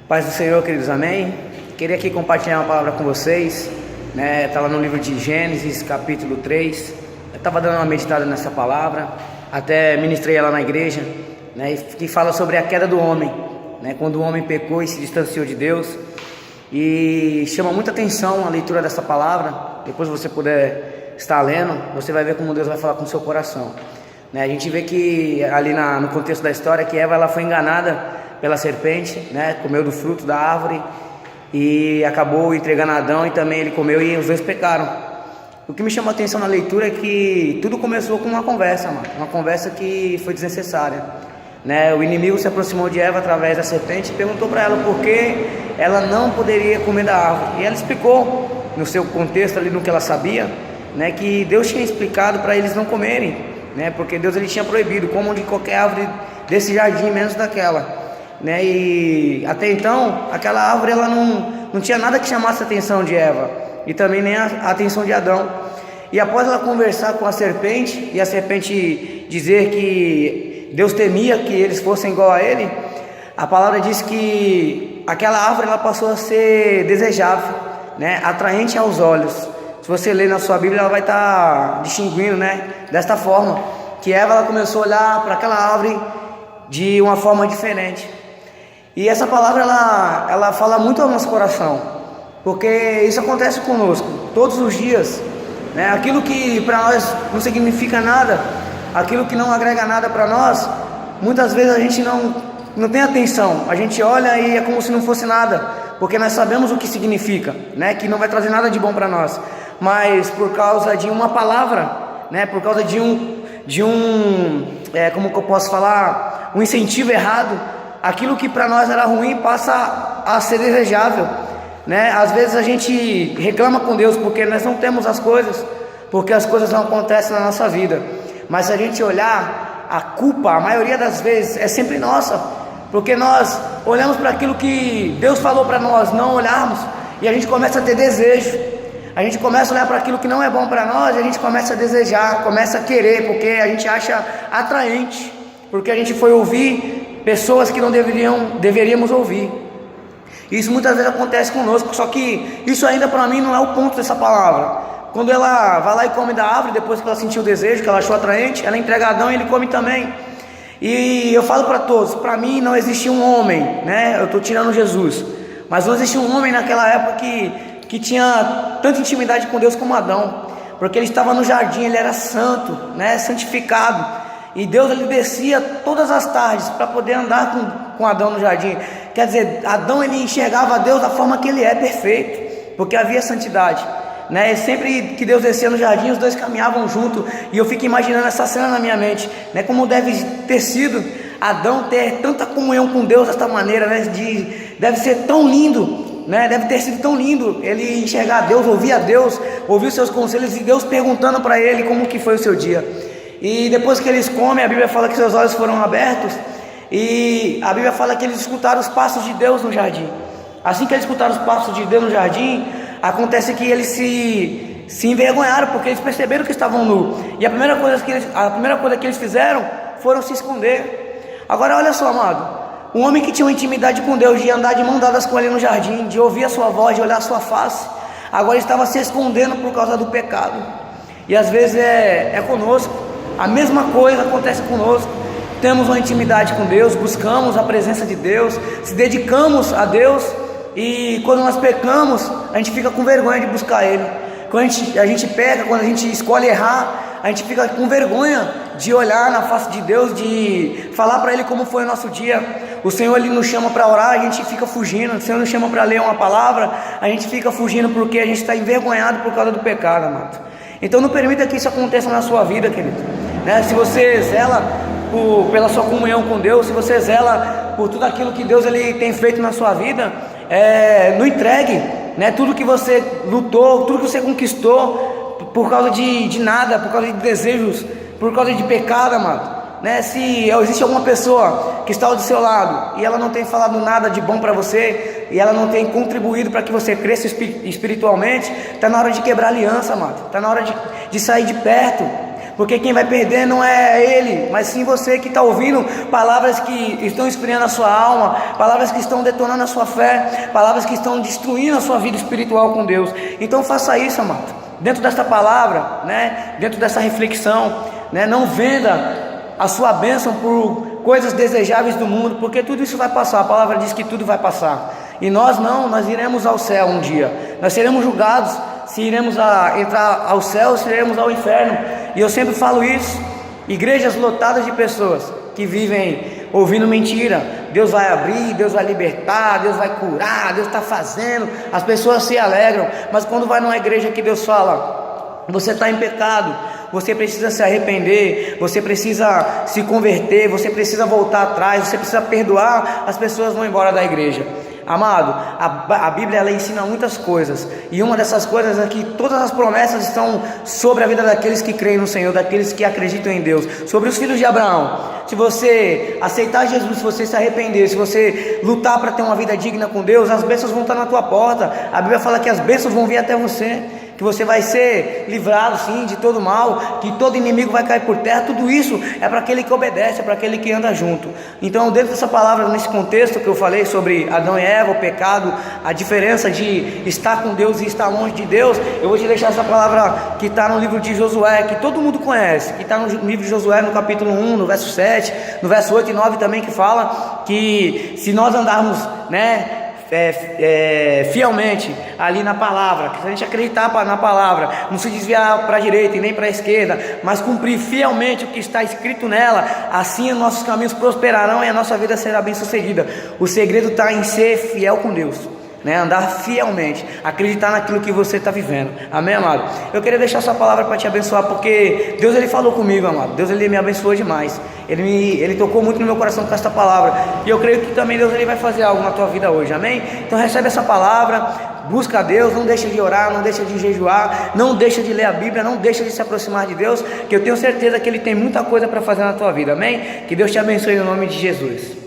Paz do Senhor, queridos, amém? Queria aqui compartilhar uma palavra com vocês, né? Tá lá no livro de Gênesis, capítulo 3. Eu estava dando uma meditada nessa palavra, até ministrei ela na igreja, né? Que fala sobre a queda do homem, né? Quando o homem pecou e se distanciou de Deus. E chama muita atenção a leitura dessa palavra. Depois você puder estar lendo, você vai ver como Deus vai falar com o seu coração, né? A gente vê que ali no contexto da história que Eva ela foi enganada pela serpente, né? Comeu do fruto da árvore e acabou entregando a Adão, e também ele comeu e os dois pecaram. O que me chamou a atenção na leitura é que tudo começou com uma conversa, mano. Uma conversa que foi desnecessária, né? O inimigo se aproximou de Eva através da serpente e perguntou para ela por que ela não poderia comer da árvore, e ela explicou no seu contexto ali, no que ela sabia, né? Que Deus tinha explicado para eles não comerem, né? Porque Deus ele tinha proibido, comam de qualquer árvore desse jardim, menos daquela, né? E até então aquela árvore ela não tinha nada que chamasse a atenção de Eva e também nem a atenção de Adão. E após ela conversar com a serpente e a serpente dizer que Deus temia que eles fossem igual a ele, a palavra diz que aquela árvore ela passou a ser desejável, né? Atraente aos olhos. Se você ler na sua Bíblia, ela vai estar distinguindo, né? Desta forma que Eva ela começou a olhar para aquela árvore de uma forma diferente. E essa palavra ela fala muito ao nosso coração, porque isso acontece conosco todos os dias, né? Aquilo que para nós não significa nada, aquilo que não agrega nada para nós, muitas vezes a gente não tem atenção, a gente olha e é como se não fosse nada, porque nós sabemos o que significa, né? Que não vai trazer nada de bom para nós, mas por causa de uma palavra, né? Por causa de como que eu posso falar, um incentivo errado, aquilo que para nós era ruim passa a ser desejável, né? Às vezes a gente reclama com Deus porque nós não temos as coisas, porque as coisas não acontecem na nossa vida. Mas se a gente olhar, a culpa, a maioria das vezes, é sempre nossa, porque nós olhamos para aquilo que Deus falou para nós não olharmos, e a gente começa a ter desejo, a gente começa a olhar para aquilo que não é bom para nós, e a gente começa a desejar, começa a querer, porque a gente acha atraente, porque a gente foi ouvir pessoas que não deveríamos ouvir. Isso muitas vezes acontece conosco, só que isso ainda para mim não é o ponto dessa palavra. Quando ela vai lá e come da árvore, depois que ela sentiu o desejo, que ela achou atraente, ela entrega a Adão e ele come também. E eu falo para todos, para mim não existia um homem, né? Eu estou tirando Jesus, mas não existia um homem naquela época que tinha tanta intimidade com Deus como Adão, porque ele estava no jardim, ele era santo, né? Santificado. E Deus ele descia todas as tardes para poder andar com Adão no jardim. Quer dizer, Adão ele enxergava a Deus da forma que ele é, perfeito, porque havia santidade, né? E sempre que Deus descia no jardim, os dois caminhavam junto. E eu fico imaginando essa cena na minha mente, né? Como deve ter sido Adão ter tanta comunhão com Deus desta maneira, né? Deve ser tão lindo, né? Deve ter sido tão lindo ele enxergar a Deus, ouvir os seus conselhos e Deus perguntando para ele como que foi o seu dia. E depois que eles comem, a Bíblia fala que seus olhos foram abertos, e a Bíblia fala que eles escutaram os passos de Deus no jardim. Assim que eles escutaram os passos de Deus no jardim, acontece que eles se envergonharam, porque eles perceberam que estavam nus. E a primeira coisa que eles fizeram foram se esconder. Agora olha só, amado, um homem que tinha uma intimidade com Deus, de andar de mão dadas com ele no jardim, de ouvir a sua voz, de olhar a sua face, agora estava se escondendo por causa do pecado. E às vezes é conosco. A mesma coisa acontece conosco. Temos uma intimidade com Deus, buscamos a presença de Deus, se dedicamos a Deus, e quando nós pecamos, a gente fica com vergonha de buscar Ele. Quando a gente peca, quando a gente escolhe errar, a gente fica com vergonha de olhar na face de Deus, de falar para Ele como foi o nosso dia. O Senhor Ele nos chama para orar, a gente fica fugindo. O Senhor nos chama para ler uma palavra, a gente fica fugindo porque a gente está envergonhado por causa do pecado, amado. Então não permita que isso aconteça na sua vida, querido, né? Se você zela pela sua comunhão com Deus, se você zela por tudo aquilo que Deus ele tem feito na sua vida, não entregue, né? Tudo que você lutou, tudo que você conquistou por causa de nada, por causa de desejos, por causa de pecado, amado, né? Se existe alguma pessoa que está ao seu lado e ela não tem falado nada de bom para você, e ela não tem contribuído para que você cresça espiritualmente, está na hora de quebrar aliança, amado. Está na hora de sair de perto, porque quem vai perder não é ele, mas sim você que está ouvindo palavras que estão esfriando a sua alma, palavras que estão detonando a sua fé, palavras que estão destruindo a sua vida espiritual com Deus. Então faça isso, amado, dentro desta palavra, né? Dentro dessa reflexão, né? Não venda a sua bênção por coisas desejáveis do mundo, porque tudo isso vai passar. A palavra diz que tudo vai passar, e nós não, nós iremos ao céu um dia, nós seremos julgados, se iremos entrar ao céu, se iremos ao inferno. E eu sempre falo isso, igrejas lotadas de pessoas que vivem ouvindo mentira, Deus vai abrir, Deus vai libertar, Deus vai curar, Deus está fazendo, as pessoas se alegram, mas quando vai numa igreja que Deus fala, você está em pecado, você precisa se arrepender, você precisa se converter, você precisa voltar atrás, você precisa perdoar, as pessoas vão embora da igreja. Amado, a Bíblia ela ensina muitas coisas, e uma dessas coisas é que todas as promessas estão sobre a vida daqueles que creem no Senhor, daqueles que acreditam em Deus. Sobre os filhos de Abraão, se você aceitar Jesus, se você se arrepender, se você lutar para ter uma vida digna com Deus, as bênçãos vão estar na tua porta. A Bíblia fala que as bênçãos vão vir até você, que você vai ser livrado sim de todo mal, que todo inimigo vai cair por terra. Tudo isso é para aquele que obedece, é para aquele que anda junto. Então, dentro dessa palavra, nesse contexto que eu falei sobre Adão e Eva, o pecado, a diferença de estar com Deus e estar longe de Deus, eu vou te deixar essa palavra que está no livro de Josué, que todo mundo conhece, que está no livro de Josué, no capítulo 1, no verso 7, no verso 8 e 9 também, que fala que se nós andarmos, né, fielmente ali na palavra, que se a gente acreditar na palavra, não se desviar para a direita e nem para a esquerda, mas cumprir fielmente o que está escrito nela, assim os nossos caminhos prosperarão e a nossa vida será bem sucedida. O segredo está em ser fiel com Deus, né? Andar fielmente, acreditar naquilo que você está vivendo. Amém, amado? Eu queria deixar essa palavra para te abençoar, porque Deus ele falou comigo, amado. Deus ele me abençoou demais. Ele tocou muito no meu coração com esta palavra, e eu creio que também Deus ele vai fazer algo na tua vida hoje. Amém? Então recebe essa palavra, busca a Deus, não deixa de orar, não deixa de jejuar, não deixa de ler a Bíblia, não deixa de se aproximar de Deus, que eu tenho certeza que Ele tem muita coisa para fazer na tua vida. Amém? Que Deus te abençoe no nome de Jesus.